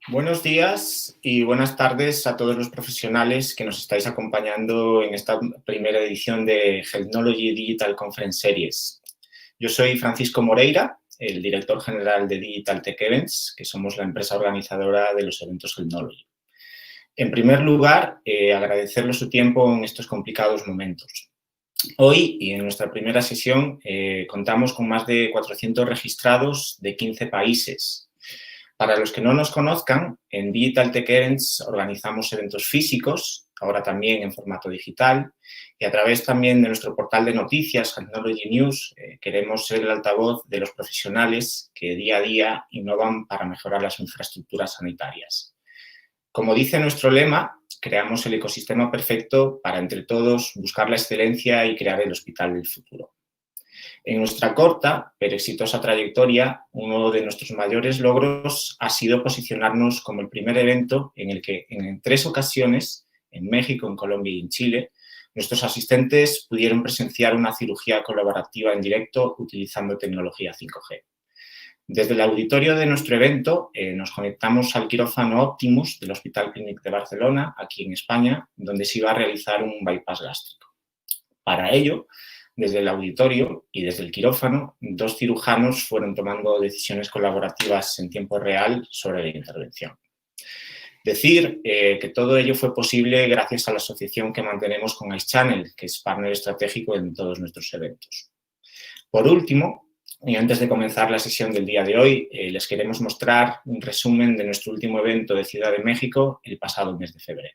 Buenos días y buenas tardes a todos los profesionales que nos estáis acompañando en esta primera edición de Healthnology Digital Conference Series. Yo soy Francisco Moreira, el director general de Digital Tech Events, que somos la empresa organizadora de los eventos Healthnology. En primer lugar, agradecerle su tiempo en estos complicados momentos. Hoy, y en nuestra primera sesión, contamos con más de 400 registrados de 15 países. Para los que no nos conozcan, en Digital Tech Events organizamos eventos físicos, ahora también en formato digital, y a través también de nuestro portal de noticias, Healthnology News, queremos ser el altavoz de los profesionales que día a día innovan para mejorar las infraestructuras sanitarias. Como dice nuestro lema, creamos el ecosistema perfecto para, entre todos, buscar la excelencia y crear el hospital del futuro. En nuestra corta pero exitosa trayectoria, uno de nuestros mayores logros ha sido posicionarnos como el primer evento en el que en 3 ocasiones, en México, en Colombia y en Chile, nuestros asistentes pudieron presenciar una cirugía colaborativa en directo utilizando tecnología 5G. Desde el auditorio de nuestro evento nos conectamos al quirófano Optimus del Hospital Clínic de Barcelona, aquí en España, donde se iba a realizar un bypass gástrico. Para ello, desde el auditorio y desde el quirófano, 2 cirujanos fueron tomando decisiones colaborativas en tiempo real sobre la intervención. Decir que todo ello fue posible gracias a la asociación que mantenemos con Ice Channel, que es partner estratégico en todos nuestros eventos. Por último, y antes de comenzar la sesión del día de hoy, les queremos mostrar un resumen de nuestro último evento de Ciudad de México el pasado mes de febrero.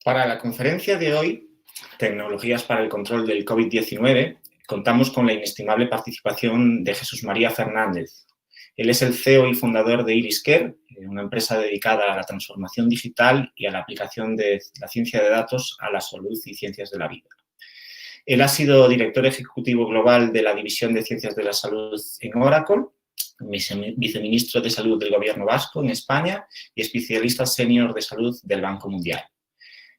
Para la conferencia de hoy, Tecnologías para el control del COVID-19, contamos con la inestimable participación de Jesús María Fernández. Él es el CEO y fundador de IrisCare, una empresa dedicada a la transformación digital y a la aplicación de la ciencia de datos a la salud y ciencias de la vida. Él ha sido director ejecutivo global de la División de Ciencias de la Salud en Oracle, viceministro de Salud del Gobierno Vasco en España y especialista senior de salud del Banco Mundial.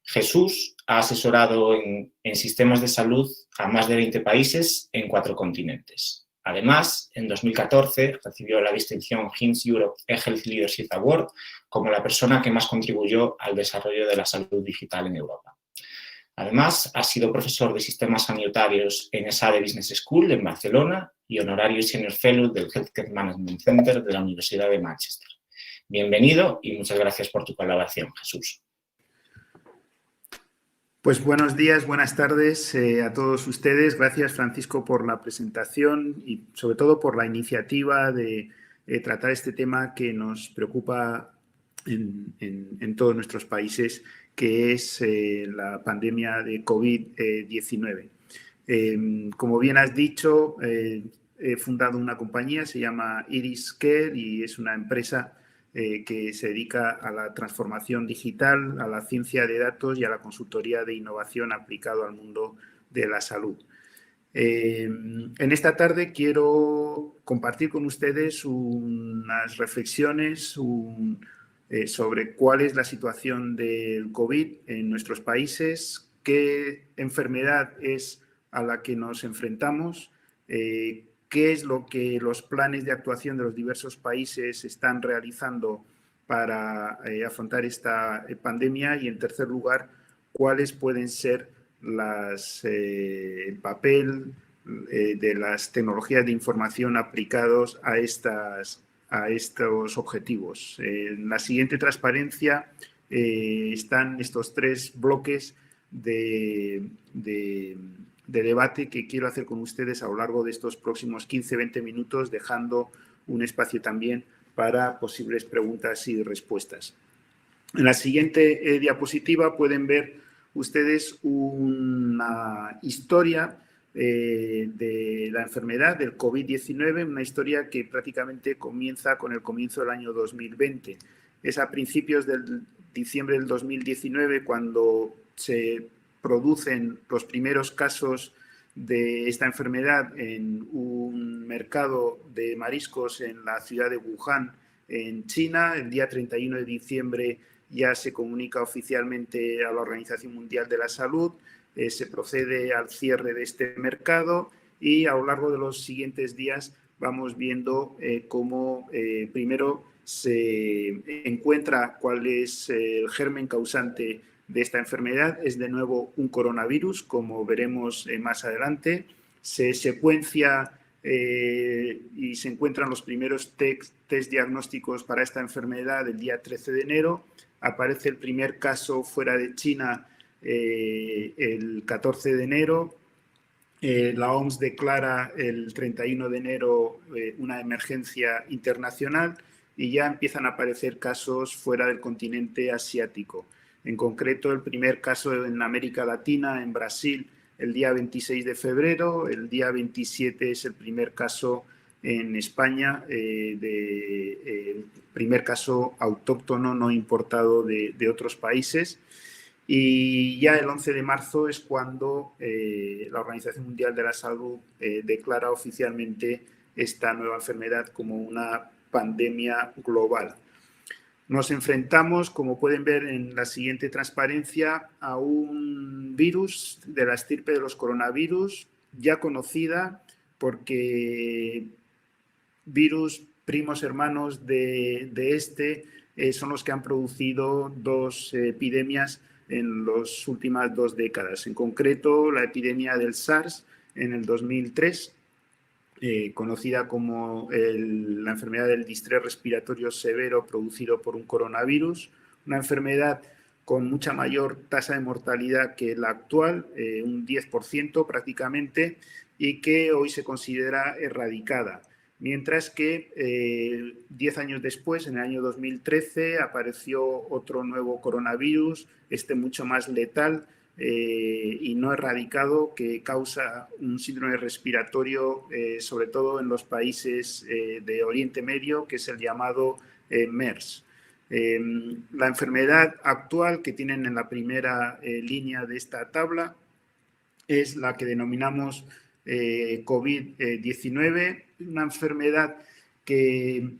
Jesús ha asesorado en sistemas de salud a más de 20 países en 4 continentes. Además, en 2014 recibió la distinción HIMSS Europe eHealth Leadership Award como la persona que más contribuyó al desarrollo de la salud digital en Europa. Además, ha sido profesor de sistemas sanitarios en ESADE Business School en Barcelona y honorario Senior Fellow del Healthcare Management Center de la Universidad de Manchester. Bienvenido y muchas gracias por tu colaboración, Jesús. Pues buenos días, buenas tardes a todos ustedes. Gracias, Francisco, por la presentación y sobre todo por la iniciativa de tratar este tema que nos preocupa en todos nuestros países, que es la pandemia de COVID-19. Como bien has dicho, he fundado una compañía, se llama IrisCare y es una empresa que se dedica a la transformación digital, a la ciencia de datos y a la consultoría de innovación aplicado al mundo de la salud. En esta tarde quiero compartir con ustedes unas reflexiones sobre cuál es la situación del COVID en nuestros países, qué enfermedad es a la que nos enfrentamos, qué es lo que los planes de actuación de los diversos países están realizando para afrontar esta pandemia y, en tercer lugar, cuáles pueden ser el papel de las tecnologías de información aplicados a estos objetivos. En la siguiente transparencia están estos tres bloques de debate que quiero hacer con ustedes a lo largo de estos próximos 15-20 minutos, dejando un espacio también para posibles preguntas y respuestas. En la siguiente diapositiva pueden ver ustedes una historia de la enfermedad del COVID-19, una historia que prácticamente comienza con el comienzo del año 2020. Es a principios del diciembre del 2019 cuando se producen los primeros casos de esta enfermedad en un mercado de mariscos en la ciudad de Wuhan, en China. El día 31 de diciembre ya se comunica oficialmente a la Organización Mundial de la Salud, se procede al cierre de este mercado y a lo largo de los siguientes días vamos viendo cómo primero se encuentra cuál es el germen causante de esta enfermedad. Es de nuevo un coronavirus, como veremos más adelante. Se secuencia y se encuentran los primeros test diagnósticos para esta enfermedad el día 13 de enero. Aparece el primer caso fuera de China el 14 de enero. La OMS declara el 31 de enero una emergencia internacional y ya empiezan a aparecer casos fuera del continente asiático. En concreto, el primer caso en América Latina, en Brasil, el día 26 de febrero. El día 27 es el primer caso en España, el primer caso autóctono no importado de otros países. Y ya el 11 de marzo es cuando la Organización Mundial de la Salud declara oficialmente esta nueva enfermedad como una pandemia global. Nos enfrentamos, como pueden ver en la siguiente transparencia, a un virus de la estirpe de los coronavirus, ya conocida porque virus primos hermanos de este son los que han producido dos epidemias en las últimas 2 décadas. En concreto, la epidemia del SARS en el 2003, conocida como la enfermedad del distrés respiratorio severo producido por un coronavirus, una enfermedad con mucha mayor tasa de mortalidad que la actual, un 10% prácticamente, y que hoy se considera erradicada. Mientras que 10 años después, en el año 2013, apareció otro nuevo coronavirus, mucho más letal y no erradicado, que causa un síndrome respiratorio, sobre todo en los países de Oriente Medio, que es el llamado MERS. La enfermedad actual que tienen en la primera línea de esta tabla es la que denominamos COVID-19, una enfermedad que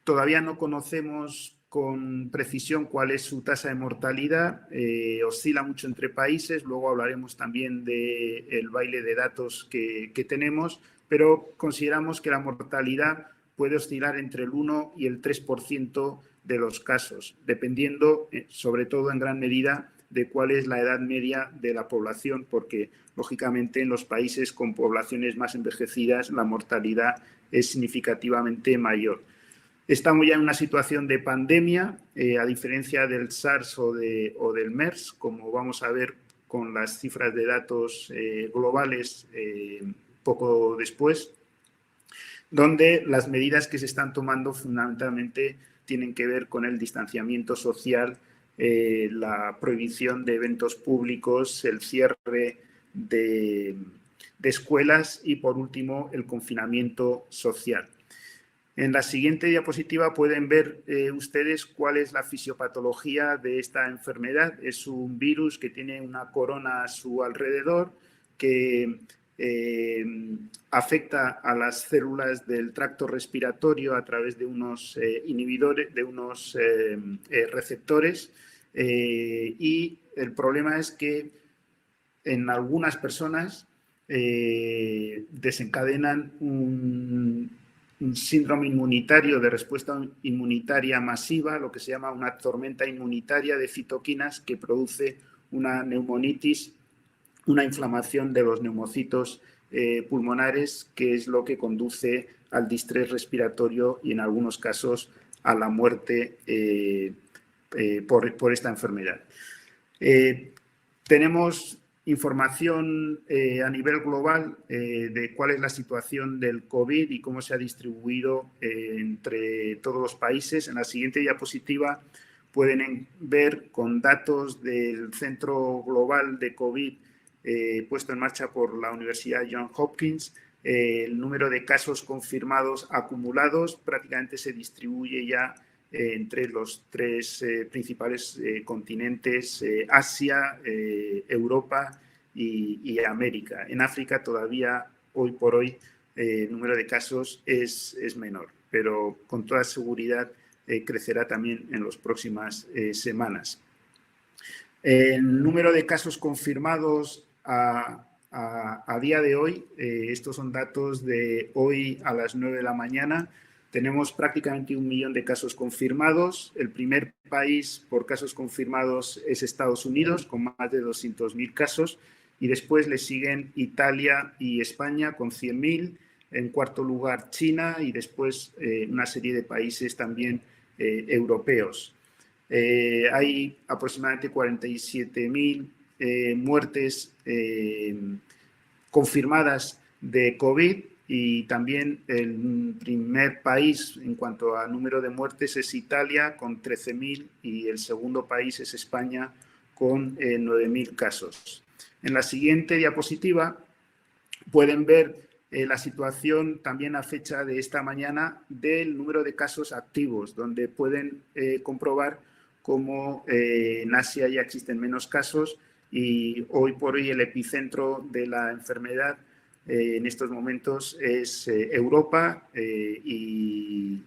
todavía no conocemos con precisión cuál es su tasa de mortalidad, oscila mucho entre países, luego hablaremos también del baile de datos que tenemos, pero consideramos que la mortalidad puede oscilar entre el 1 y el 3% de los casos, dependiendo sobre todo en gran medida de cuál es la edad media de la población, porque lógicamente en los países con poblaciones más envejecidas la mortalidad es significativamente mayor. Estamos ya en una situación de pandemia, a diferencia del SARS o del MERS, como vamos a ver con las cifras de datos globales poco después, donde las medidas que se están tomando fundamentalmente tienen que ver con el distanciamiento social, la prohibición de eventos públicos, el cierre de escuelas y, por último, el confinamiento social. En la siguiente diapositiva pueden ver ustedes cuál es la fisiopatología de esta enfermedad. Es un virus que tiene una corona a su alrededor que afecta a las células del tracto respiratorio a través de unos inhibidores, de unos receptores, y el problema es que en algunas personas desencadenan un síndrome inmunitario de respuesta inmunitaria masiva, lo que se llama una tormenta inmunitaria de citoquinas que produce una neumonitis, una inflamación de los neumocitos pulmonares, que es lo que conduce al distrés respiratorio y en algunos casos a la muerte por esta enfermedad. Tenemos información a nivel global de cuál es la situación del COVID y cómo se ha distribuido entre todos los países. En la siguiente diapositiva pueden ver con datos del Centro Global de COVID puesto en marcha por la Universidad Johns Hopkins. El número de casos confirmados acumulados prácticamente se distribuye ya entre los tres principales continentes, Asia, Europa y América. En África todavía, hoy por hoy, el número de casos es menor, pero con toda seguridad crecerá también en las próximas semanas. El número de casos confirmados a día de hoy, estos son datos de hoy a las 9 de la mañana, tenemos prácticamente 1 millón de casos confirmados. El primer país por casos confirmados es Estados Unidos, con más de 200.000 casos, y después le siguen Italia y España con 100.000, en cuarto lugar China y después una serie de países también europeos. Hay aproximadamente 47.000 muertes confirmadas de COVID y también el primer país en cuanto a número de muertes es Italia con 13.000 y el segundo país es España con 9.000 casos. En la siguiente diapositiva pueden ver la situación también a fecha de esta mañana del número de casos activos, donde pueden comprobar cómo en Asia ya existen menos casos y hoy por hoy el epicentro de la enfermedad en estos momentos es Europa y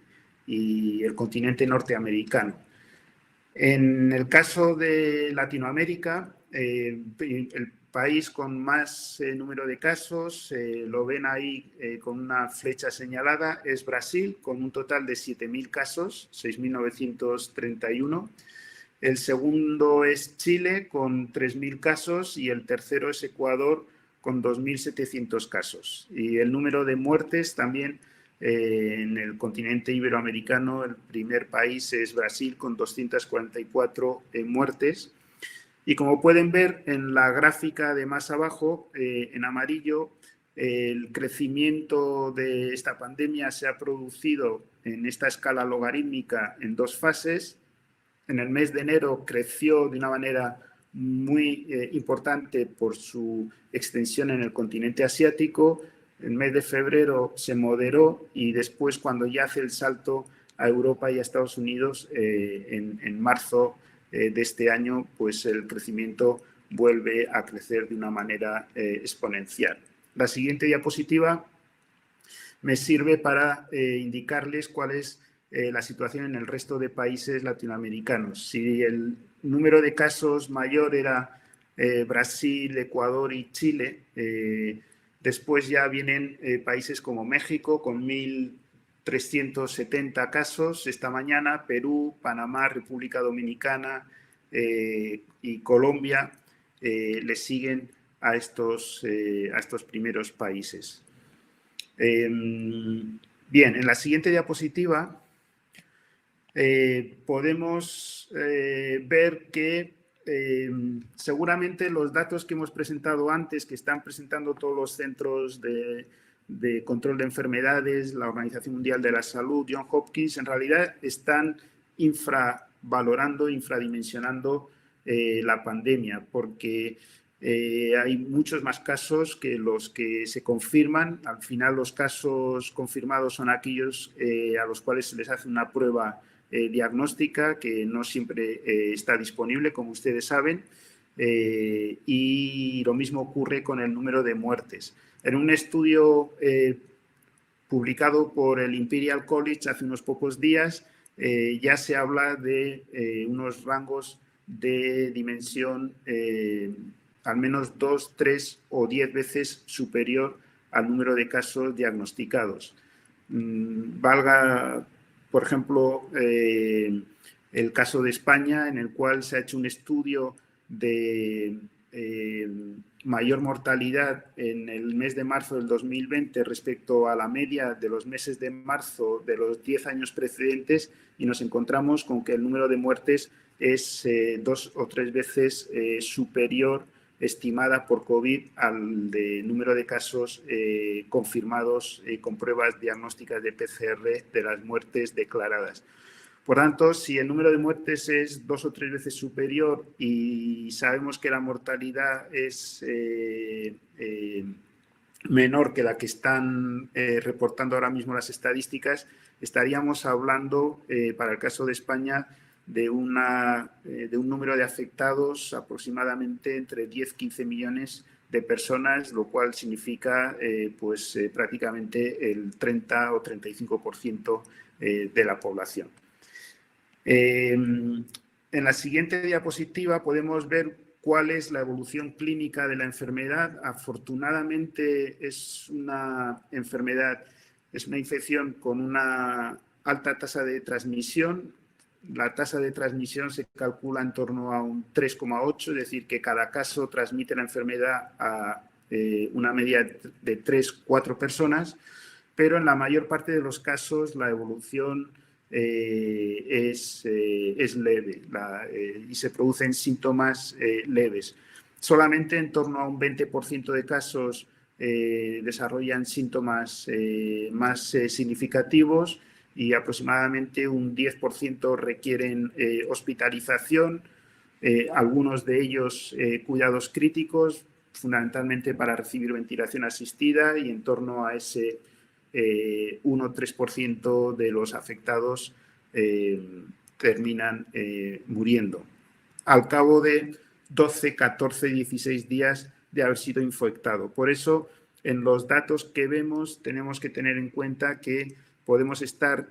el continente norteamericano. En el caso de Latinoamérica, el país con más número de casos, lo ven ahí con una flecha señalada, es Brasil, con un total de 7.000 casos, 6.931. El segundo es Chile, con 3.000 casos, y el tercero es Ecuador, con 2.700 casos. Y el número de muertes también en el continente iberoamericano, el primer país es Brasil, con 244 muertes. Y como pueden ver en la gráfica de más abajo, en amarillo, el crecimiento de esta pandemia se ha producido en esta escala logarítmica en dos fases. En el mes de enero creció de una manera muy importante por su extensión en el continente asiático. El mes de febrero se moderó y después, cuando ya hace el salto a Europa y a Estados Unidos, en marzo de este año, pues el crecimiento vuelve a crecer de una manera exponencial. La siguiente diapositiva me sirve para indicarles cuál es la situación en el resto de países latinoamericanos. Si el número de casos mayor era Brasil, Ecuador y Chile, después ya vienen países como México con 1.370 casos esta mañana, Perú, Panamá, República Dominicana y Colombia le siguen a estos primeros países. Bien, en la siguiente diapositiva podemos ver que seguramente los datos que hemos presentado antes, que están presentando todos los centros de control de enfermedades, la Organización Mundial de la Salud, Johns Hopkins, en realidad están infravalorando, infradimensionando la pandemia, porque hay muchos más casos que los que se confirman. Al final, los casos confirmados son aquellos a los cuales se les hace una prueba diagnóstica que no siempre está disponible, como ustedes saben, y lo mismo ocurre con el número de muertes. En un estudio publicado por el Imperial College hace unos pocos días, ya se habla de unos rangos de dimensión al menos 2, 3 o 10 veces superior al número de casos diagnosticados. Valga, por ejemplo, el caso de España, en el cual se ha hecho un estudio de mayor mortalidad en el mes de marzo del 2020 respecto a la media de los meses de marzo de los 10 años precedentes, y nos encontramos con que el número de muertes es 2 o 3 veces superior estimada por COVID al de número de casos confirmados con pruebas diagnósticas de PCR de las muertes declaradas. Por tanto, si el número de muertes es 2 o 3 veces superior y sabemos que la mortalidad es menor que la que están reportando ahora mismo las estadísticas, estaríamos hablando, para el caso de España, de un número de afectados aproximadamente entre 10-15 millones de personas, lo cual significa prácticamente el 30 o 35% de la población. En la siguiente diapositiva podemos ver cuál es la evolución clínica de la enfermedad. Afortunadamente es una enfermedad, es una infección con una alta tasa de transmisión. La tasa de transmisión se calcula en torno a un 3,8, es decir, que cada caso transmite la enfermedad a una media de 3-4 personas, pero en la mayor parte de los casos la evolución es leve y se producen síntomas leves. Solamente en torno a un 20% de casos desarrollan síntomas más significativos, y aproximadamente un 10% requieren hospitalización, algunos de ellos cuidados críticos, fundamentalmente para recibir ventilación asistida, y en torno a ese 1-3% de los afectados terminan muriendo al cabo de 12, 14, 16 días de haber sido infectado. Por eso, en los datos que vemos, tenemos que tener en cuenta que podemos estar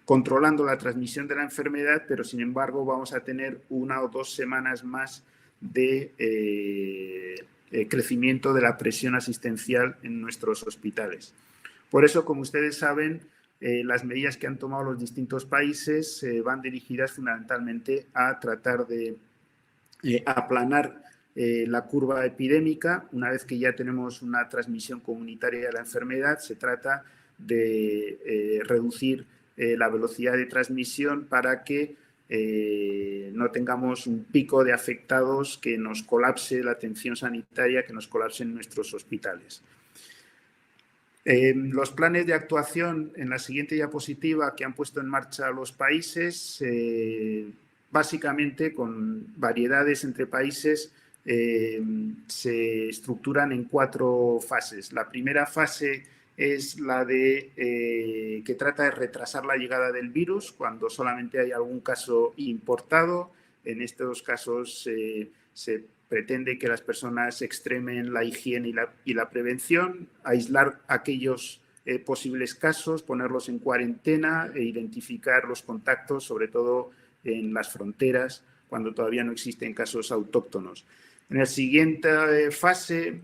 controlando la transmisión de la enfermedad, pero sin embargo vamos a tener 1 o 2 semanas más de crecimiento de la presión asistencial en nuestros hospitales. Por eso, como ustedes saben, las medidas que han tomado los distintos países van dirigidas fundamentalmente a tratar de aplanar la curva epidémica. Una vez que ya tenemos una transmisión comunitaria de la enfermedad, se trata de reducir la velocidad de transmisión para que no tengamos un pico de afectados que nos colapse la atención sanitaria, que nos colapsen nuestros hospitales. Los planes de actuación en la siguiente diapositiva que han puesto en marcha los países, básicamente con variedades entre países, se estructuran en 4 fases. La primera fase es la que trata de retrasar la llegada del virus cuando solamente hay algún caso importado. En estos casos se pretende que las personas extremen la higiene y la prevención, aislar aquellos posibles casos, ponerlos en cuarentena e identificar los contactos, sobre todo en las fronteras, cuando todavía no existen casos autóctonos. En la siguiente fase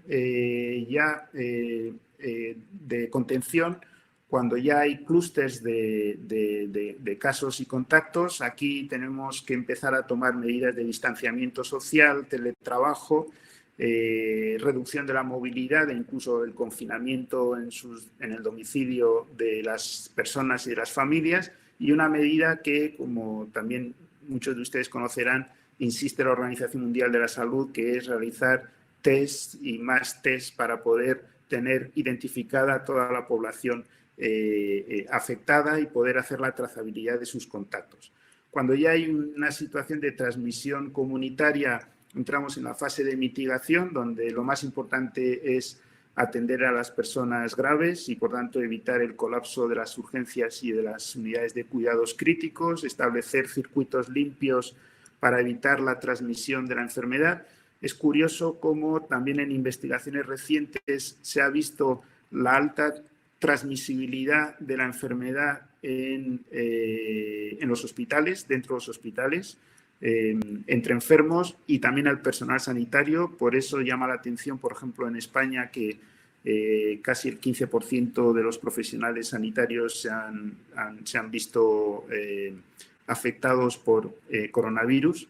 de contención, cuando ya hay clústeres de casos y contactos, aquí tenemos que empezar a tomar medidas de distanciamiento social, teletrabajo, reducción de la movilidad e incluso el confinamiento en el domicilio de las personas y de las familias, y una medida que, como también muchos de ustedes conocerán, insiste la Organización Mundial de la Salud, que es realizar test y más test para poder tener identificada toda la población afectada y poder hacer la trazabilidad de sus contactos. Cuando ya hay una situación de transmisión comunitaria, entramos en la fase de mitigación, donde lo más importante es atender a las personas graves y, por tanto, evitar el colapso de las urgencias y de las unidades de cuidados críticos, establecer circuitos limpios para evitar la transmisión de la enfermedad. Es curioso cómo también en investigaciones recientes se ha visto la alta transmisibilidad de la enfermedad en los hospitales, dentro de los hospitales, entre enfermos y también al personal sanitario. Por eso llama la atención, por ejemplo, en España, que casi el 15% de los profesionales sanitarios se han visto afectados por coronavirus.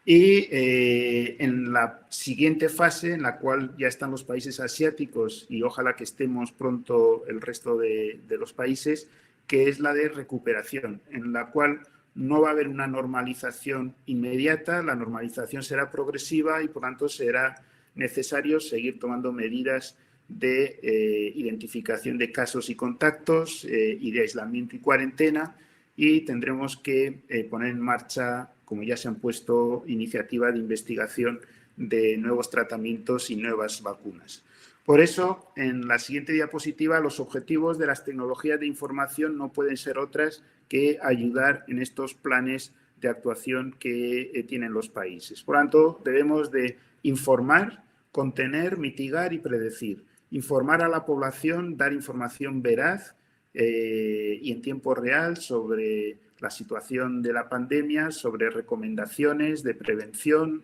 Y en la siguiente fase, en la cual ya están los países asiáticos y ojalá que estemos pronto el resto de los países, que es la de recuperación, en la cual no va a haber una normalización inmediata, la normalización será progresiva y por tanto será necesario seguir tomando medidas de identificación de casos y contactos y de aislamiento y cuarentena, y tendremos que poner en marcha, como ya se han puesto, iniciativas de investigación de nuevos tratamientos y nuevas vacunas. Por eso, en la siguiente diapositiva, los objetivos de las tecnologías de información no pueden ser otras que ayudar en estos planes de actuación que tienen los países. Por tanto, debemos de informar, contener, mitigar y predecir. Informar a la población, dar información veraz y en tiempo real sobre la situación de la pandemia, sobre recomendaciones de prevención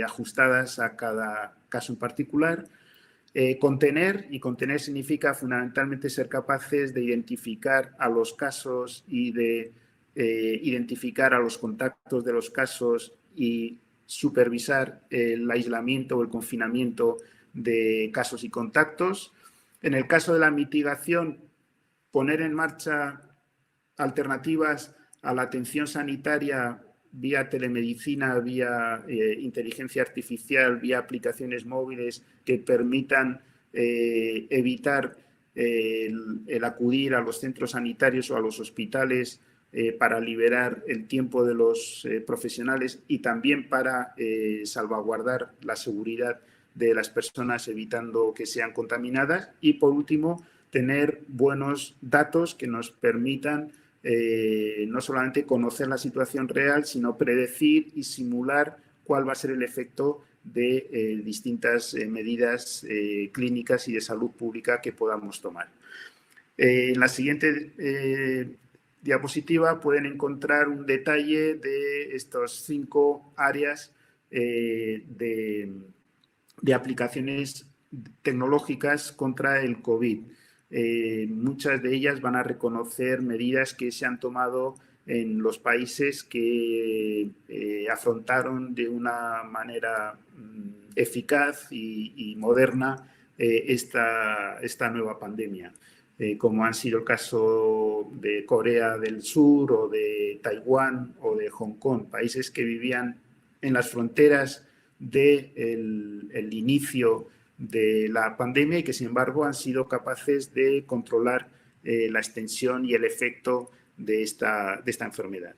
ajustadas a cada caso en particular. Contener, y contener significa fundamentalmente ser capaces de identificar a los casos y de identificar a los contactos de los casos y supervisar el aislamiento o el confinamiento de casos y contactos. En el caso de la mitigación, poner en marcha alternativas a la atención sanitaria vía telemedicina, vía inteligencia artificial, vía aplicaciones móviles que permitan evitar el acudir a los centros sanitarios o a los hospitales para liberar el tiempo de los profesionales y también para salvaguardar la seguridad de las personas, evitando que sean contaminadas. Y, por último, tener buenos datos que nos permitan no solamente conocer la situación real, sino predecir y simular cuál va a ser el efecto de distintas medidas clínicas y de salud pública que podamos tomar. En la siguiente diapositiva pueden encontrar un detalle de estas 5 áreas de aplicaciones tecnológicas contra el COVID. Muchas de ellas van a reconocer medidas que se han tomado en los países que afrontaron de una manera eficaz y moderna esta nueva pandemia, como han sido el caso de Corea del Sur o de Taiwán o de Hong Kong, países que vivían en las fronteras del inicio de la pandemia y que, sin embargo, han sido capaces de controlar la extensión y el efecto de esta enfermedad.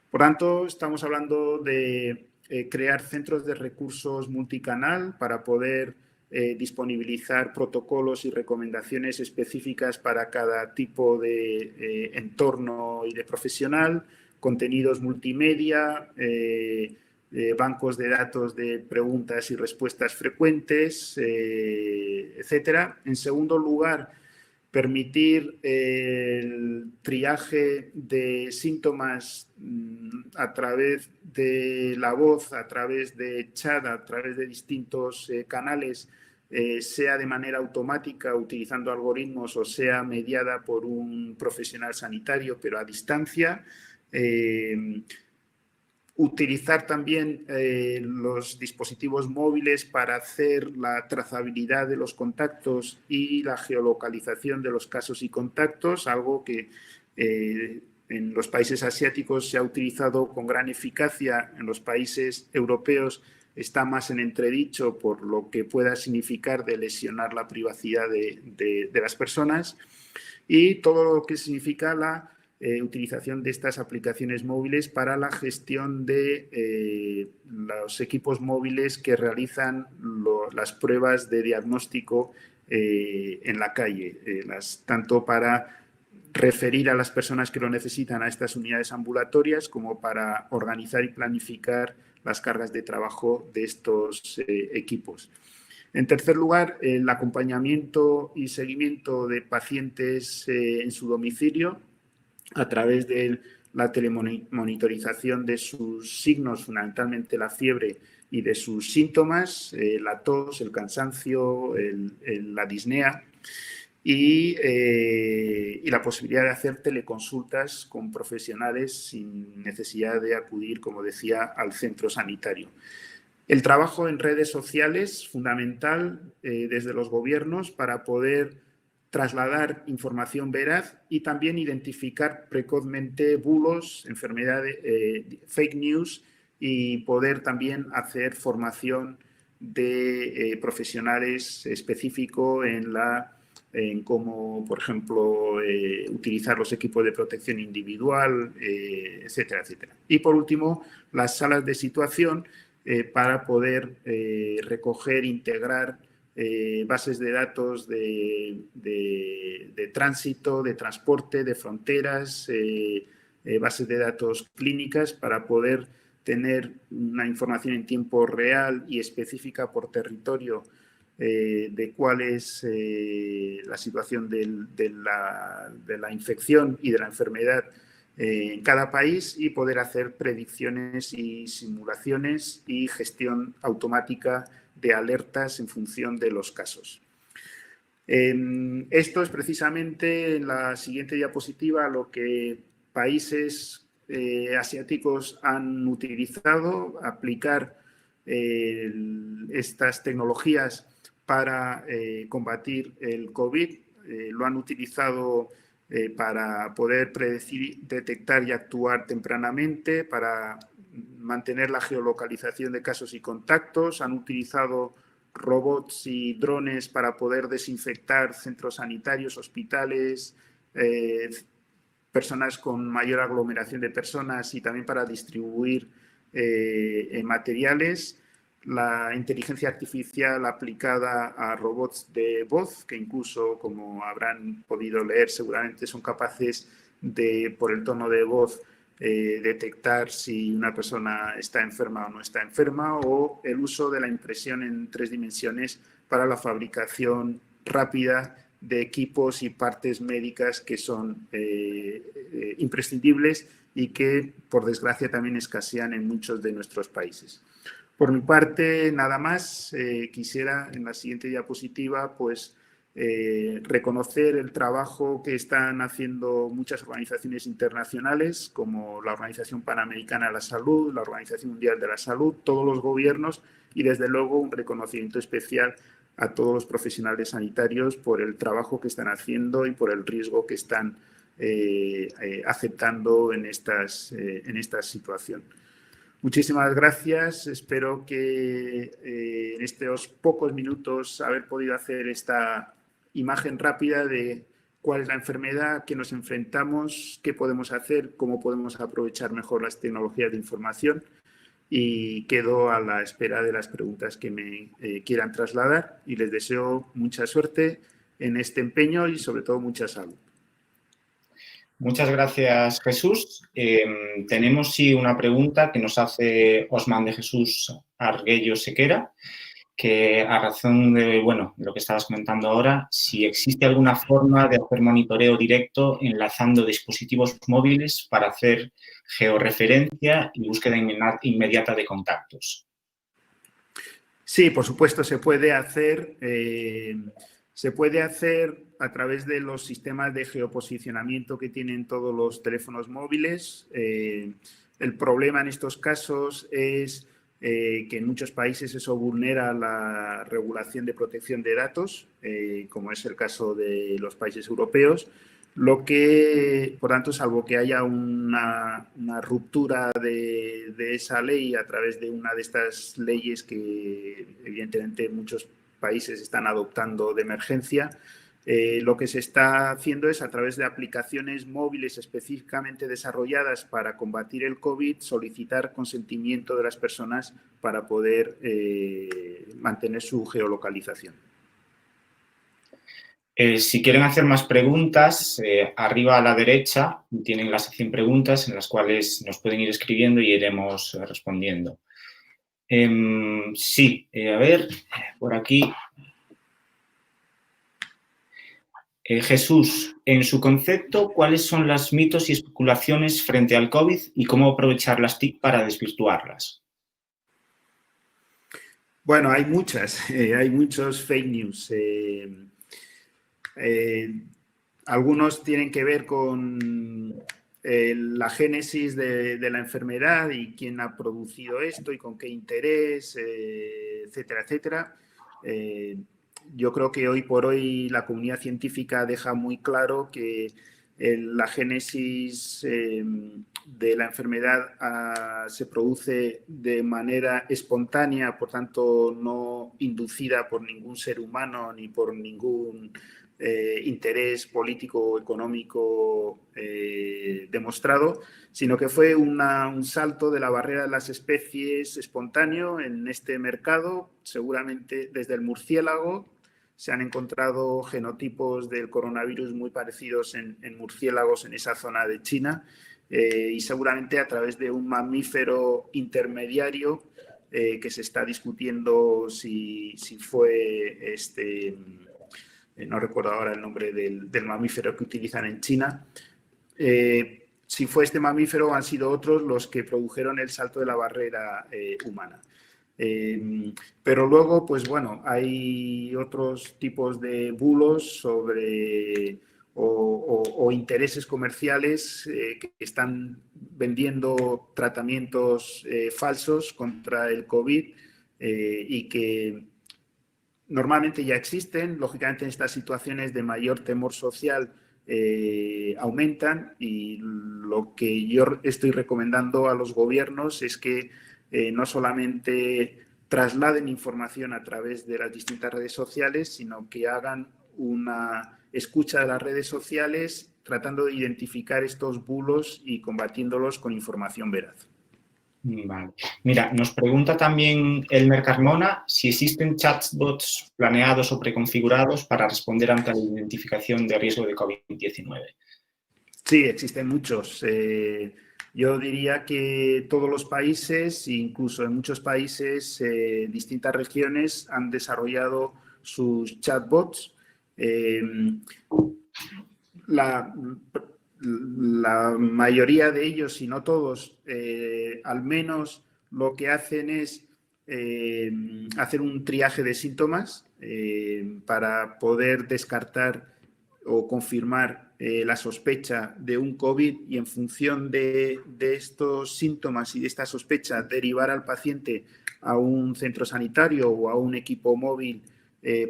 Por tanto, estamos hablando de crear centros de recursos multicanal para poder disponibilizar protocolos y recomendaciones específicas para cada tipo de entorno y de profesional, contenidos multimedia, bancos de datos de preguntas y respuestas frecuentes, etcétera. En segundo lugar, permitir el triaje de síntomas a través de la voz, a través de chat, a través de distintos canales, sea de manera automática utilizando algoritmos o sea mediada por un profesional sanitario, pero a distancia. Utilizar también los dispositivos móviles para hacer la trazabilidad de los contactos y la geolocalización de los casos y contactos, algo que en los países asiáticos se ha utilizado con gran eficacia. En los países europeos está más en entredicho por lo que pueda significar de lesionar la privacidad de las personas, y todo lo que significa la utilización de estas aplicaciones móviles para la gestión de los equipos móviles que realizan las pruebas de diagnóstico en la calle, tanto para referir a las personas que lo necesitan a estas unidades ambulatorias como para organizar y planificar las cargas de trabajo de estos equipos. En tercer lugar, el acompañamiento y seguimiento de pacientes en su domicilio a través del la telemonitorización de sus signos, fundamentalmente la fiebre, y de sus síntomas, la tos, el cansancio, la disnea, y la posibilidad de hacer teleconsultas con profesionales sin necesidad de acudir, como decía, al centro sanitario. El trabajo en redes sociales, fundamental desde los gobiernos para poder trasladar información veraz y también identificar precozmente bulos, enfermedades, fake news, y poder también hacer formación de profesionales específico en cómo, por ejemplo, utilizar los equipos de protección individual, etcétera, etcétera. Y por último, las salas de situación para poder recoger, integrar bases de datos de tránsito, de transporte, de fronteras, bases de datos clínicas para poder tener una información en tiempo real y específica por territorio de cuál es la situación de la infección y de la enfermedad en cada país y poder hacer predicciones y simulaciones y gestión automática de alertas en función de los casos. Esto es precisamente en la siguiente diapositiva lo que países asiáticos han utilizado, aplicar estas tecnologías para combatir el COVID. Lo han utilizado para poder predecir, detectar y actuar tempranamente, para mantener la geolocalización de casos y contactos. Han utilizado robots y drones para poder desinfectar centros sanitarios, hospitales, personas con mayor aglomeración de personas y también para distribuir materiales. La inteligencia artificial aplicada a robots de voz, que incluso, como habrán podido leer, seguramente son capaces de, por el tono de voz, detectar si una persona está enferma o no está enferma, o el uso de la impresión en 3 dimensiones para la fabricación rápida de equipos y partes médicas que son imprescindibles y que, por desgracia, también escasean en muchos de nuestros países. Por mi parte, nada más. Quisiera, en la siguiente diapositiva, pues, reconocer el trabajo que están haciendo muchas organizaciones internacionales, como la Organización Panamericana de la Salud, la Organización Mundial de la Salud, todos los gobiernos y, desde luego, un reconocimiento especial a todos los profesionales sanitarios por el trabajo que están haciendo y por el riesgo que están aceptando en esta situación. Muchísimas gracias. Espero que en estos pocos minutos haber podido hacer esta imagen rápida de cuál es la enfermedad, a qué nos enfrentamos, qué podemos hacer, cómo podemos aprovechar mejor las tecnologías de información, y quedo a la espera de las preguntas que me quieran trasladar y les deseo mucha suerte en este empeño y sobre todo mucha salud. Muchas gracias, Jesús. Tenemos sí una pregunta que nos hace Osman de Jesús Arguello Sequera, que a razón de, bueno, lo que estabas comentando ahora, si existe alguna forma de hacer monitoreo directo enlazando dispositivos móviles para hacer georreferencia y búsqueda inmediata de contactos. Sí, por supuesto, se puede hacer. Se puede hacer a través de los sistemas de geoposicionamiento que tienen todos los teléfonos móviles. El problema en estos casos es que en muchos países eso vulnera la regulación de protección de datos, como es el caso de los países europeos, lo que, por tanto, salvo que haya una ruptura de esa ley a través de una de estas leyes que, evidentemente, muchos países están adoptando de emergencia, lo que se está haciendo es, a través de aplicaciones móviles específicamente desarrolladas para combatir el COVID, solicitar consentimiento de las personas para poder mantener su geolocalización. Si quieren hacer más preguntas, arriba a la derecha tienen la sección preguntas en las cuales nos pueden ir escribiendo y iremos respondiendo. Sí, a ver, por aquí. Jesús, en su concepto, ¿cuáles son los mitos y especulaciones frente al COVID y cómo aprovechar las TIC para desvirtuarlas? Bueno, hay muchas, hay muchos fake news. Algunos tienen que ver con la génesis de la enfermedad y quién ha producido esto y con qué interés, etcétera, etcétera. Yo creo que hoy por hoy la comunidad científica deja muy claro que la génesis de la enfermedad se produce de manera espontánea, por tanto no inducida por ningún ser humano ni por ningún interés político o económico demostrado, sino que fue un salto de la barrera de las especies espontáneo en este mercado, seguramente desde el murciélago. Se han encontrado genotipos del coronavirus muy parecidos en murciélagos en esa zona de China y seguramente a través de un mamífero intermediario que se está discutiendo si fue no recuerdo ahora el nombre del mamífero que utilizan en China. Si fue este mamífero, han sido otros los que produjeron el salto de la barrera humana. Pero luego, pues bueno, hay otros tipos de bulos sobre o intereses comerciales que están vendiendo tratamientos falsos contra el COVID y que normalmente ya existen. Lógicamente, en estas situaciones de mayor temor social aumentan y lo que yo estoy recomendando a los gobiernos es que no solamente trasladen información a través de las distintas redes sociales, sino que hagan una escucha de las redes sociales tratando de identificar estos bulos y combatiéndolos con información veraz. Vale. Mira, nos pregunta también Elmer Carmona si existen chatbots planeados o preconfigurados para responder ante la identificación de riesgo de COVID-19. Sí, existen muchos. Yo diría que todos los países, incluso en muchos países, distintas regiones han desarrollado sus chatbots. La mayoría de ellos, si no todos, al menos lo que hacen es hacer un triaje de síntomas para poder descartar o confirmar la sospecha de un COVID y en función de estos síntomas y de esta sospecha derivar al paciente a un centro sanitario o a un equipo móvil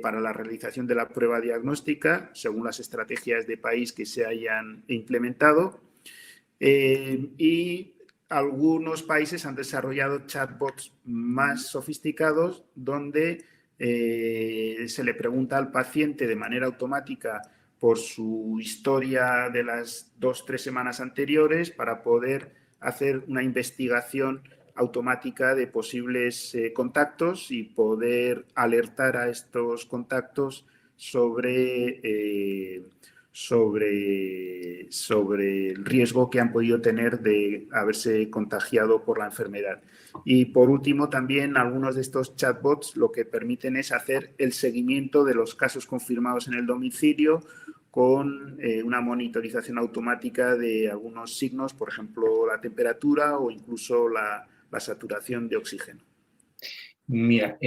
para la realización de la prueba diagnóstica, según las estrategias de país que se hayan implementado. Y algunos países han desarrollado chatbots más sofisticados donde se le pregunta al paciente de manera automática por su historia de las 2-3 semanas anteriores para poder hacer una investigación automática de posibles contactos y poder alertar a estos contactos sobre el riesgo que han podido tener de haberse contagiado por la enfermedad. Y por último, también algunos de estos chatbots lo que permiten es hacer el seguimiento de los casos confirmados en el domicilio con una monitorización automática de algunos signos, por ejemplo, la temperatura o incluso la saturación de oxígeno. Mira,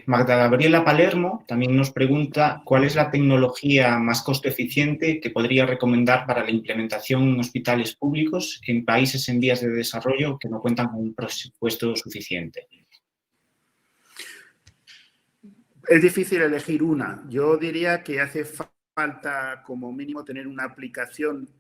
Magda Gabriela Palermo también nos pregunta cuál es la tecnología más costo eficiente que podría recomendar para la implementación en hospitales públicos en países en vías de desarrollo que no cuentan con un presupuesto suficiente. Es difícil elegir una. Yo diría que hace falta como mínimo tener una aplicación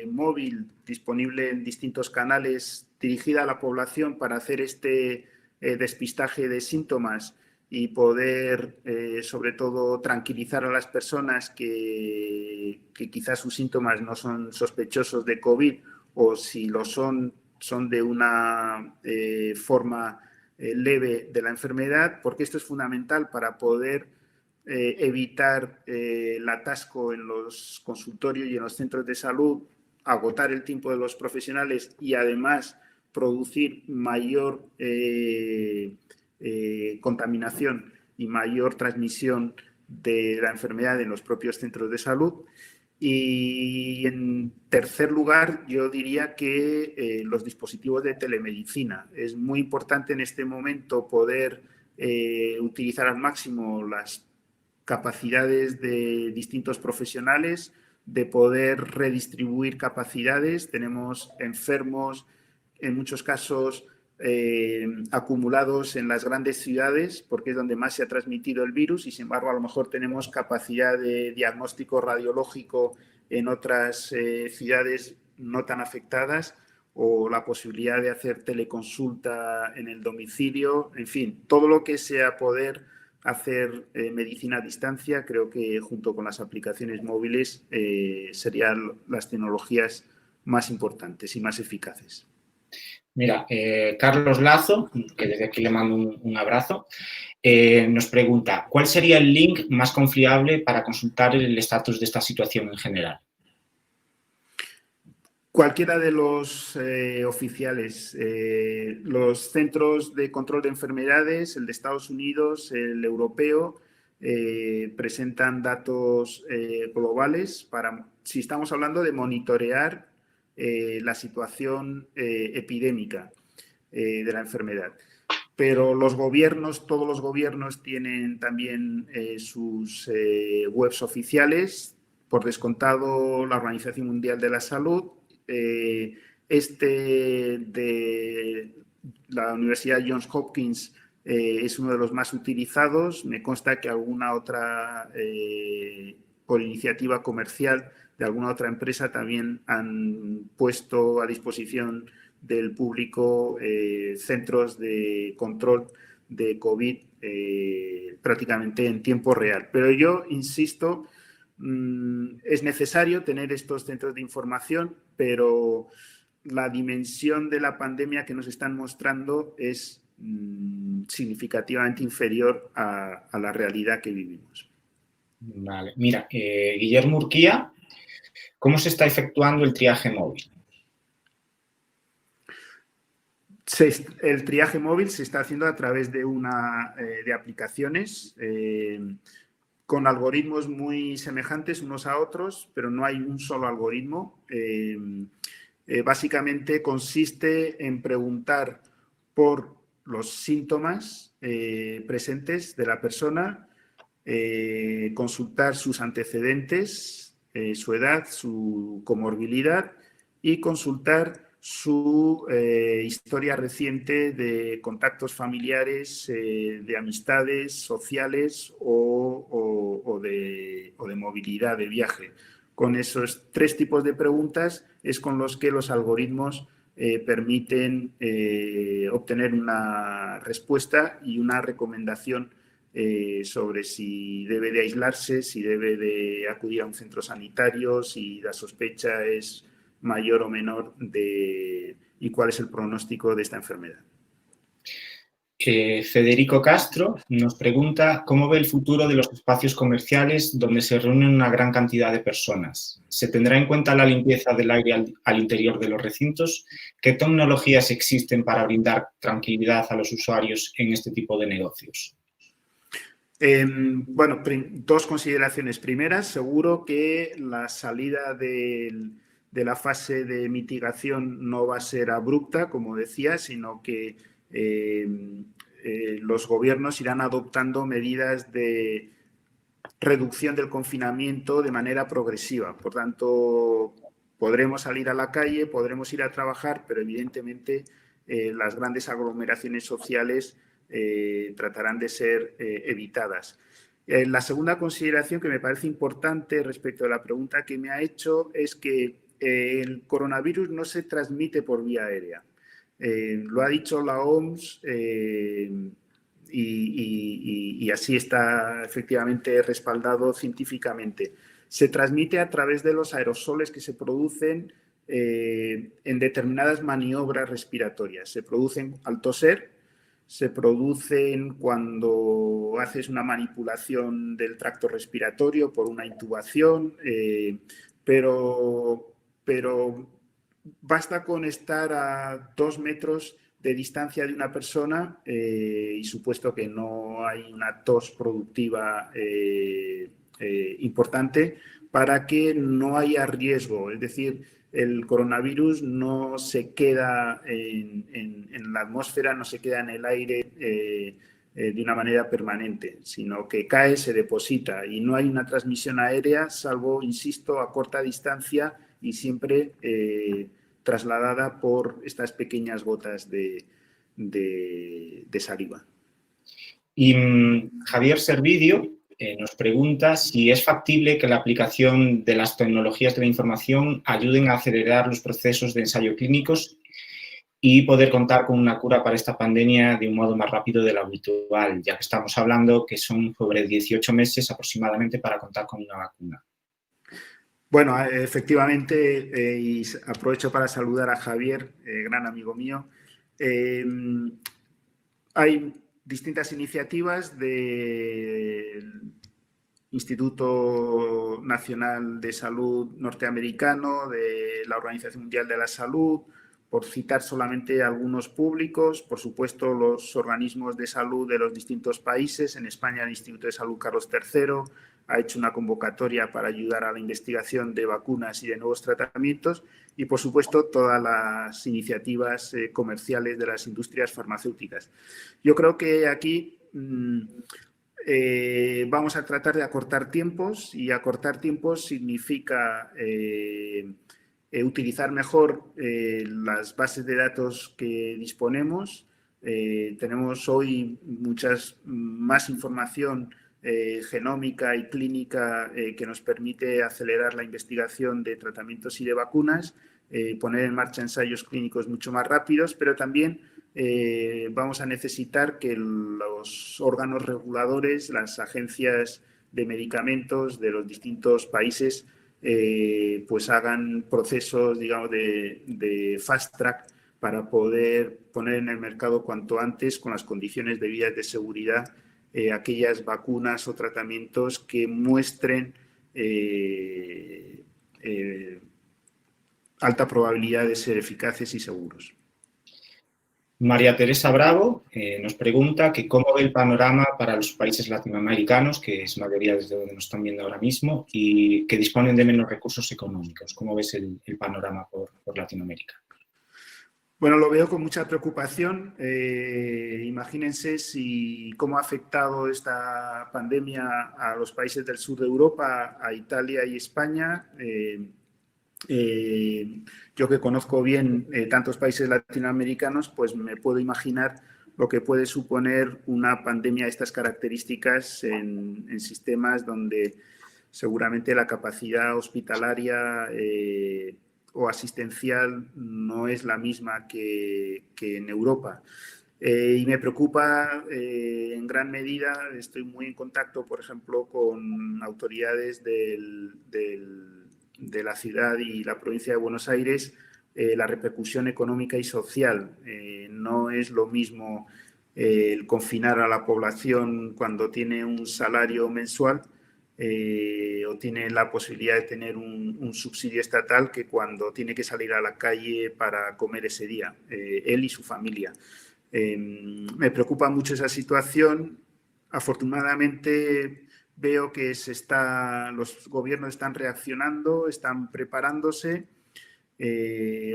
móvil disponible en distintos canales dirigida a la población para hacer este despistaje de síntomas y poder, sobre todo, tranquilizar a las personas que quizás sus síntomas no son sospechosos de COVID o si lo son de una forma leve de la enfermedad, porque esto es fundamental para poder evitar el atasco en los consultorios y en los centros de salud, agotar el tiempo de los profesionales y además producir mayor contaminación y mayor transmisión de la enfermedad en los propios centros de salud. Y en tercer lugar, yo diría que los dispositivos de telemedicina. Es muy importante en este momento poder utilizar al máximo las capacidades de distintos profesionales, de poder redistribuir capacidades. Tenemos enfermos, en muchos casos, acumulados en las grandes ciudades, porque es donde más se ha transmitido el virus, y sin embargo a lo mejor tenemos capacidad de diagnóstico radiológico en otras ciudades no tan afectadas, o la posibilidad de hacer teleconsulta en el domicilio. En fin, todo lo que sea poder hacer medicina a distancia, creo que junto con las aplicaciones móviles serían las tecnologías más importantes y más eficaces. Mira, Carlos Lazo, que desde aquí le mando un abrazo, nos pregunta, ¿cuál sería el link más confiable para consultar el estatus de esta situación en general? Cualquiera de los oficiales, los centros de control de enfermedades, el de Estados Unidos, el europeo, presentan datos globales para, si estamos hablando de monitorear la situación epidémica de la enfermedad. Pero los gobiernos, todos los gobiernos tienen también sus webs oficiales, por descontado la Organización Mundial de la Salud. De la Universidad Johns Hopkins es uno de los más utilizados. Me consta que alguna otra, por iniciativa comercial de alguna otra empresa, también han puesto a disposición del público centros de control de COVID prácticamente en tiempo real. Pero yo insisto, es necesario tener estos centros de información, pero la dimensión de la pandemia que nos están mostrando es significativamente inferior a la realidad que vivimos. Vale. Mira, Guillermo Urquía, ¿cómo se está efectuando el triaje móvil? El triaje móvil se está haciendo a través de de aplicaciones con algoritmos muy semejantes unos a otros, pero no hay un solo algoritmo. Básicamente consiste en preguntar por los síntomas presentes de la persona, consultar sus antecedentes, su edad, su comorbilidad, y consultar su historia reciente de contactos familiares, de amistades sociales o de movilidad, de viaje. Con esos tres tipos de preguntas es con los que los algoritmos permiten obtener una respuesta y una recomendación sobre si debe de aislarse, si debe de acudir a un centro sanitario, si la sospecha es mayor o menor y cuál es el pronóstico de esta enfermedad. Federico Castro nos pregunta cómo ve el futuro de los espacios comerciales donde se reúnen una gran cantidad de personas. ¿Se tendrá en cuenta la limpieza del aire al interior de los recintos? ¿Qué tecnologías existen para brindar tranquilidad a los usuarios en este tipo de negocios? Bueno, dos consideraciones. Primeras, seguro que la salida de la fase de mitigación no va a ser abrupta, como decía, sino que los gobiernos irán adoptando medidas de reducción del confinamiento de manera progresiva. Por tanto, podremos salir a la calle, podremos ir a trabajar, pero evidentemente las grandes aglomeraciones sociales tratarán de ser evitadas. La segunda consideración que me parece importante respecto a la pregunta que me ha hecho es que el coronavirus no se transmite por vía aérea. Lo ha dicho la OMS y así está efectivamente respaldado científicamente. Se transmite a través de los aerosoles que se producen en determinadas maniobras respiratorias. Se producen al toser, se producen cuando haces una manipulación del tracto respiratorio por una intubación, pero basta con estar a 2 metros de distancia de una persona y supuesto que no hay una tos productiva importante para que no haya riesgo. Es decir, el coronavirus no se queda en la atmósfera, no se queda en el aire de una manera permanente, sino que cae, se deposita y no hay una transmisión aérea, salvo, insisto, a corta distancia y siempre trasladada por estas pequeñas gotas de saliva. Y Javier Servidio nos pregunta si es factible que la aplicación de las tecnologías de la información ayuden a acelerar los procesos de ensayo clínicos y poder contar con una cura para esta pandemia de un modo más rápido de lo habitual, ya que estamos hablando que son sobre 18 meses aproximadamente para contar con una vacuna. Bueno, efectivamente, y aprovecho para saludar a Javier, gran amigo mío. Hay distintas iniciativas del Instituto Nacional de Salud norteamericano, de la Organización Mundial de la Salud, por citar solamente algunos públicos, por supuesto los organismos de salud de los distintos países. En España el Instituto de Salud Carlos III ha hecho una convocatoria para ayudar a la investigación de vacunas y de nuevos tratamientos y, por supuesto, todas las iniciativas comerciales de las industrias farmacéuticas. Yo creo que aquí vamos a tratar de acortar tiempos y acortar tiempos significa utilizar mejor las bases de datos que disponemos. Tenemos hoy muchas más información genómica y clínica que nos permite acelerar la investigación de tratamientos y de vacunas, poner en marcha ensayos clínicos mucho más rápidos, pero también vamos a necesitar que los órganos reguladores, las agencias de medicamentos de los distintos países, pues hagan procesos, digamos, de fast track para poder poner en el mercado cuanto antes, con las condiciones debidas de seguridad, aquellas vacunas o tratamientos que muestren alta probabilidad de ser eficaces y seguros. María Teresa Bravo nos pregunta que cómo ve el panorama para los países latinoamericanos, que es mayoría desde donde nos están viendo ahora mismo, y que disponen de menos recursos económicos. ¿Cómo ves el panorama por Latinoamérica? Bueno, lo veo con mucha preocupación. Imagínense cómo ha afectado esta pandemia a los países del sur de Europa, a Italia y España. Yo que conozco bien tantos países latinoamericanos, pues me puedo imaginar lo que puede suponer una pandemia de estas características en sistemas donde seguramente la capacidad hospitalaria o asistencial no es la misma que en Europa. Y me preocupa en gran medida, estoy muy en contacto, por ejemplo, con autoridades de la ciudad y la provincia de Buenos Aires, la repercusión económica y social. No es lo mismo el confinar a la población cuando tiene un salario mensual o tiene la posibilidad de tener un subsidio estatal que cuando tiene que salir a la calle para comer ese día, él y su familia. Me preocupa mucho esa situación. Afortunadamente veo que los gobiernos están reaccionando, están preparándose.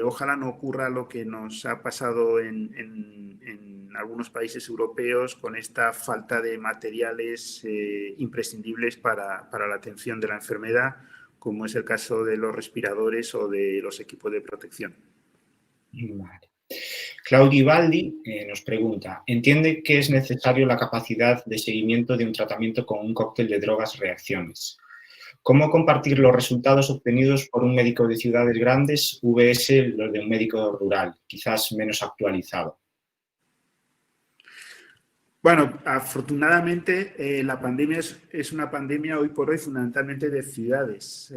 Ojalá no ocurra lo que nos ha pasado en algunos países europeos con esta falta de materiales imprescindibles para la atención de la enfermedad, como es el caso de los respiradores o de los equipos de protección. Vale. Claudio Ibaldi nos pregunta, ¿entiende que es necesario la capacidad de seguimiento de un tratamiento con un cóctel de drogas reacciones? ¿Cómo compartir los resultados obtenidos por un médico de ciudades grandes vs los de un médico rural, quizás menos actualizado? Bueno, afortunadamente la pandemia es una pandemia hoy por hoy fundamentalmente de ciudades,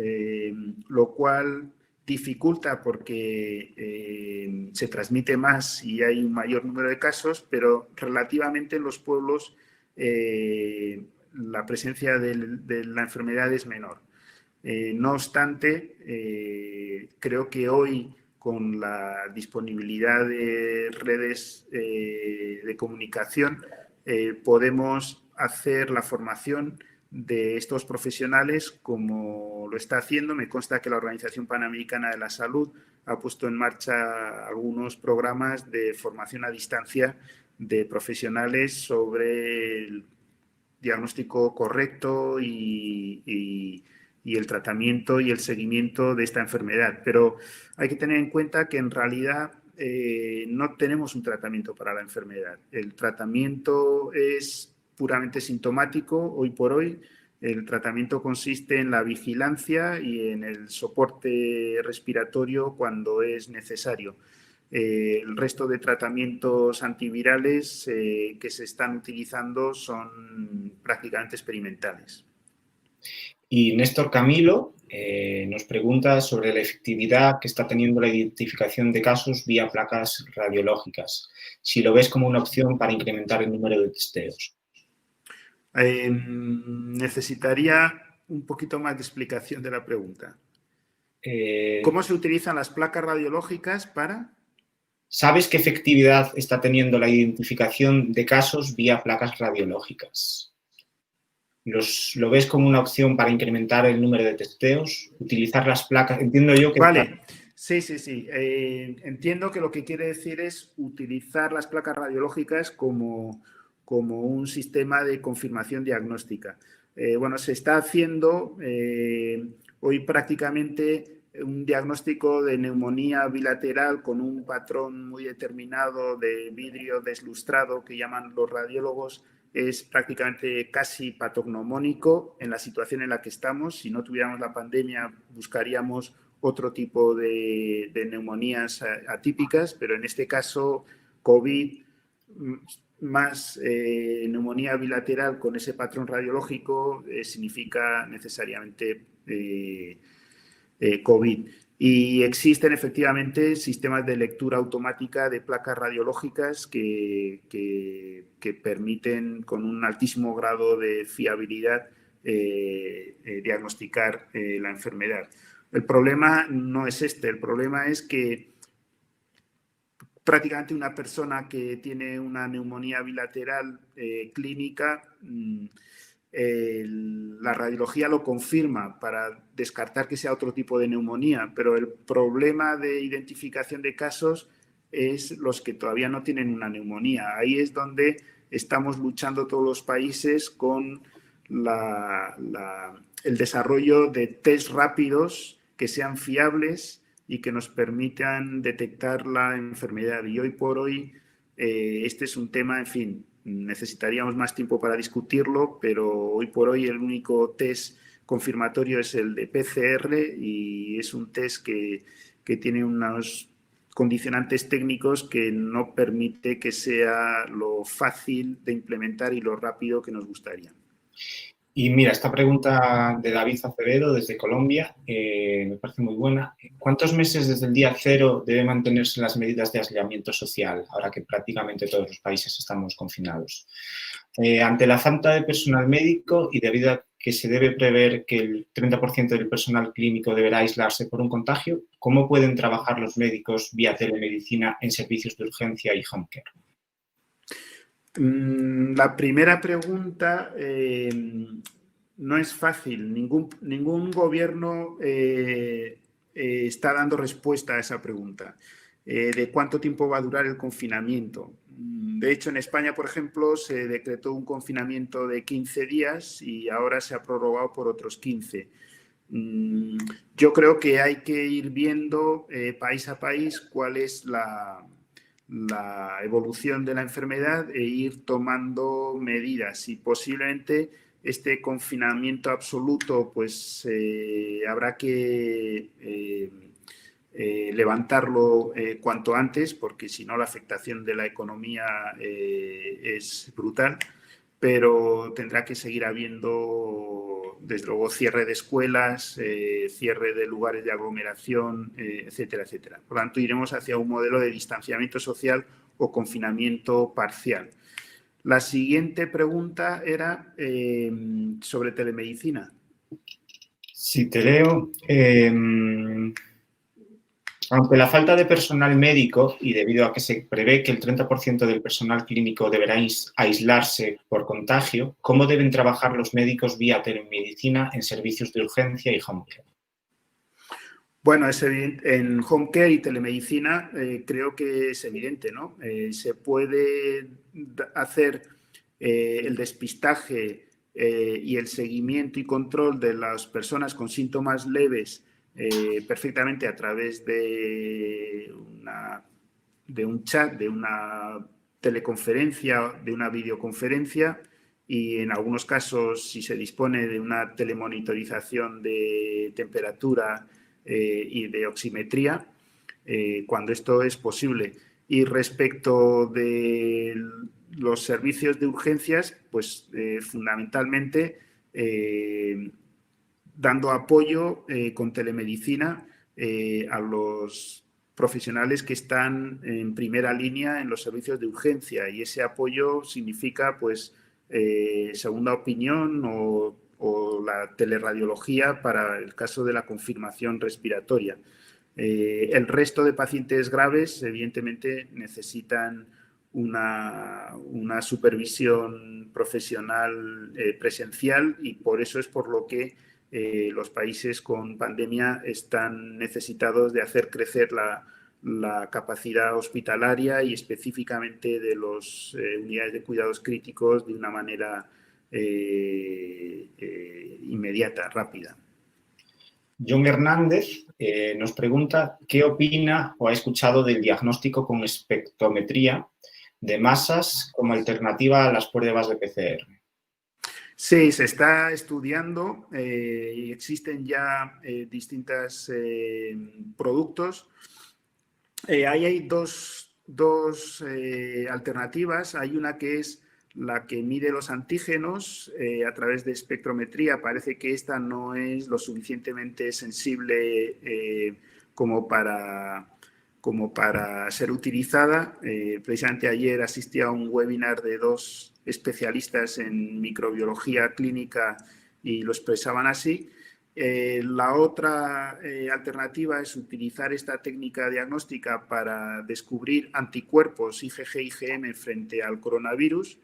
lo cual dificulta porque se transmite más y hay un mayor número de casos, pero relativamente en los pueblos la presencia de la enfermedad es menor. No obstante, creo que hoy con la disponibilidad de redes de comunicación, podemos hacer la formación de estos profesionales como lo está haciendo. Me consta que la Organización Panamericana de la Salud ha puesto en marcha algunos programas de formación a distancia de profesionales sobre el diagnóstico correcto y el tratamiento y el seguimiento de esta enfermedad. Pero hay que tener en cuenta que en realidad no tenemos un tratamiento para la enfermedad. El tratamiento es puramente sintomático hoy por hoy. El tratamiento consiste en la vigilancia y en el soporte respiratorio cuando es necesario. El resto de tratamientos antivirales que se están utilizando son prácticamente experimentales. Y Néstor Camilo nos pregunta sobre la efectividad que está teniendo la identificación de casos vía placas radiológicas, si lo ves como una opción para incrementar el número de testeos. Necesitaría un poquito más de explicación de la pregunta. ¿Cómo se utilizan las placas radiológicas para...? ¿Sabes qué efectividad está teniendo la identificación de casos vía placas radiológicas? ¿Lo ves como una opción para incrementar el número de testeos? ¿Utilizar las placas? Entiendo yo que... Vale, sí. Entiendo que lo que quiere decir es utilizar las placas radiológicas como un sistema de confirmación diagnóstica. Bueno, se está haciendo hoy prácticamente un diagnóstico de neumonía bilateral con un patrón muy determinado de vidrio deslustrado que llaman los radiólogos. Es prácticamente casi patognomónico en la situación en la que estamos. Si no tuviéramos la pandemia, buscaríamos otro tipo de neumonías atípicas, pero en este caso, COVID más neumonía bilateral con ese patrón radiológico significa necesariamente COVID. Y existen efectivamente sistemas de lectura automática de placas radiológicas que permiten con un altísimo grado de fiabilidad diagnosticar la enfermedad. El problema no es este, el problema es que prácticamente una persona que tiene una neumonía bilateral clínica, la radiología lo confirma para descartar que sea otro tipo de neumonía, pero el problema de identificación de casos es los que todavía no tienen una neumonía. Ahí es donde estamos luchando todos los países con el desarrollo de test rápidos que sean fiables y que nos permitan detectar la enfermedad. Y hoy por hoy este es un tema, en fin, necesitaríamos más tiempo para discutirlo, pero hoy por hoy el único test confirmatorio es el de PCR y es un test que tiene unos condicionantes técnicos que no permite que sea lo fácil de implementar y lo rápido que nos gustaría. Y mira, esta pregunta de David Acevedo desde Colombia me parece muy buena. ¿Cuántos meses desde el día cero deben mantenerse las medidas de aislamiento social, ahora que prácticamente todos los países estamos confinados? Ante la falta de personal médico y debido a que se debe prever que el 30% del personal clínico deberá aislarse por un contagio, ¿cómo pueden trabajar los médicos vía telemedicina en servicios de urgencia y home care? La primera pregunta no es fácil. Ningún gobierno está dando respuesta a esa pregunta de cuánto tiempo va a durar el confinamiento. De hecho, en España, por ejemplo, se decretó un confinamiento de 15 días y ahora se ha prorrogado por otros 15. Yo creo que hay que ir viendo país a país cuál es la evolución de la enfermedad e ir tomando medidas y posiblemente este confinamiento absoluto pues habrá que levantarlo cuanto antes porque si no la afectación de la economía es brutal, pero tendrá que seguir habiendo, desde luego, cierre de escuelas, cierre de lugares de aglomeración, etcétera, etcétera. Por lo tanto, iremos hacia un modelo de distanciamiento social o confinamiento parcial. La siguiente pregunta era sobre telemedicina. Sí, te leo. Aunque la falta de personal médico y debido a que se prevé que el 30% del personal clínico deberá aislarse por contagio, ¿cómo deben trabajar los médicos vía telemedicina en servicios de urgencia y home care? Bueno, es evidente, en home care y telemedicina creo que es evidente, ¿no? Se puede hacer el despistaje y el seguimiento y control de las personas con síntomas leves perfectamente a través de un chat, de una teleconferencia, de una videoconferencia y en algunos casos, si se dispone de una telemonitorización de temperatura y de oximetría, cuando esto es posible. Y respecto de los servicios de urgencias, pues fundamentalmente dando apoyo con telemedicina a los profesionales que están en primera línea en los servicios de urgencia y ese apoyo significa pues segunda opinión o la teleradiología para el caso de la confirmación respiratoria. El resto de pacientes graves evidentemente necesitan una supervisión profesional presencial y por eso es por lo que los países con pandemia están necesitados de hacer crecer la capacidad hospitalaria y específicamente de las unidades de cuidados críticos de una manera inmediata, rápida. John Hernández nos pregunta qué opina o ha escuchado del diagnóstico con espectrometría de masas como alternativa a las pruebas de PCR. Sí, se está estudiando y existen ya distintos productos. Ahí hay dos alternativas. Hay una que es la que mide los antígenos a través de espectrometría. Parece que esta no es lo suficientemente sensible como para ser utilizada. Precisamente ayer asistí a un webinar de dos especialistas en microbiología clínica y lo expresaban así. La otra alternativa es utilizar esta técnica diagnóstica para descubrir anticuerpos IgG-IgM frente al coronavirus.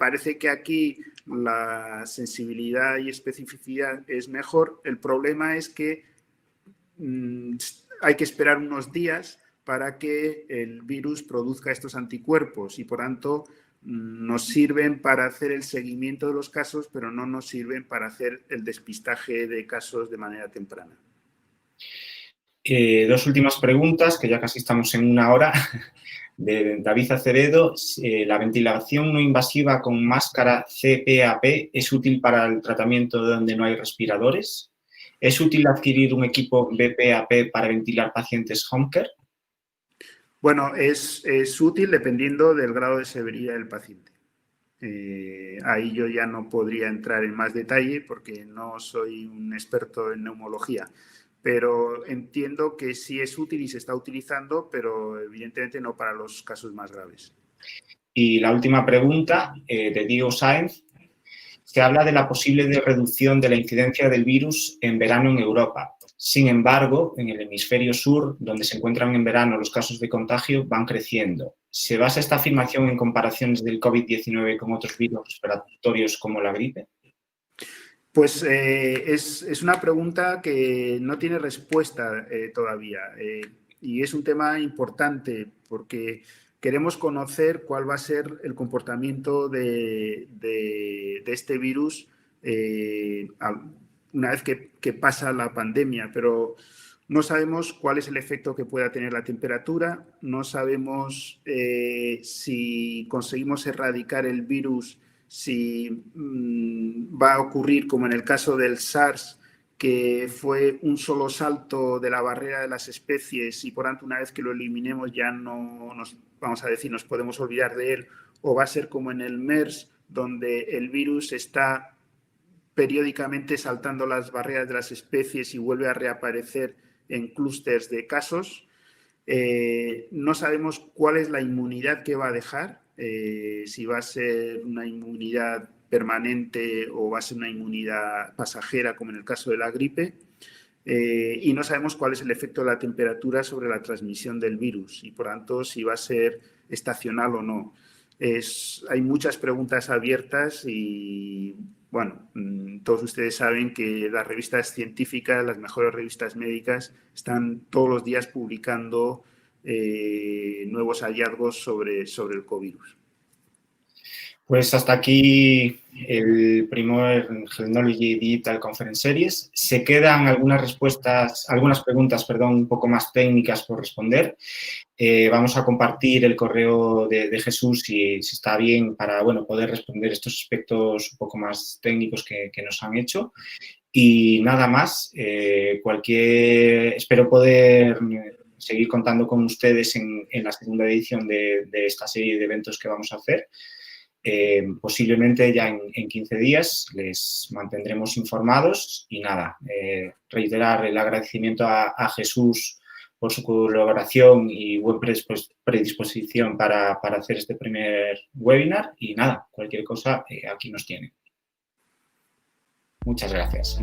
Parece que aquí la sensibilidad y especificidad es mejor. El problema es que hay que esperar unos días para que el virus produzca estos anticuerpos y por tanto nos sirven para hacer el seguimiento de los casos, pero no nos sirven para hacer el despistaje de casos de manera temprana. Dos últimas preguntas, que ya casi estamos en una hora, de David Acevedo. ¿La ventilación no invasiva con máscara CPAP es útil para el tratamiento donde no hay respiradores? ¿Es útil adquirir un equipo BPAP para ventilar pacientes home care? Bueno, es útil dependiendo del grado de severidad del paciente. Ahí yo ya no podría entrar en más detalle porque no soy un experto en neumología, pero entiendo que sí es útil y se está utilizando, pero evidentemente no para los casos más graves. Y la última pregunta, de Diego Sáenz. Se habla de la posible reducción de la incidencia del virus en verano en Europa. Sin embargo, en el hemisferio sur, donde se encuentran en verano los casos de contagio, van creciendo. ¿Se basa esta afirmación en comparaciones del COVID-19 con otros virus respiratorios como la gripe? Pues es una pregunta que no tiene respuesta todavía y es un tema importante porque queremos conocer cuál va a ser el comportamiento de este virus una vez que pasa la pandemia, pero no sabemos cuál es el efecto que pueda tener la temperatura, no sabemos si conseguimos erradicar el virus, si va a ocurrir como en el caso del SARS, que fue un solo salto de la barrera de las especies y por tanto una vez que lo eliminemos ya no nos, vamos a decir, nos podemos olvidar de él, o va a ser como en el MERS, donde el virus está periódicamente saltando las barreras de las especies y vuelve a reaparecer en clústeres de casos. No sabemos cuál es la inmunidad que va a dejar, si va a ser una inmunidad permanente o va a ser una inmunidad pasajera, como en el caso de la gripe. y no sabemos cuál es el efecto de la temperatura sobre la transmisión del virus y, por tanto, si va a ser estacional o no. Hay muchas preguntas abiertas y, bueno, todos ustedes saben que las revistas científicas, las mejores revistas médicas, están todos los días publicando nuevos hallazgos sobre el covirus. Pues hasta aquí el primer Healthnology Digital Conference Series. Se quedan algunas preguntas, un poco más técnicas por responder. Vamos a compartir el correo de Jesús si está bien para poder responder estos aspectos un poco más técnicos que nos han hecho. Y nada más, espero poder seguir contando con ustedes en la segunda edición de esta serie de eventos que vamos a hacer. Posiblemente ya en 15 días les mantendremos informados y nada, reiterar el agradecimiento a Jesús por su colaboración y buena predisposición para hacer este primer webinar y nada, cualquier cosa aquí nos tienen. Muchas gracias.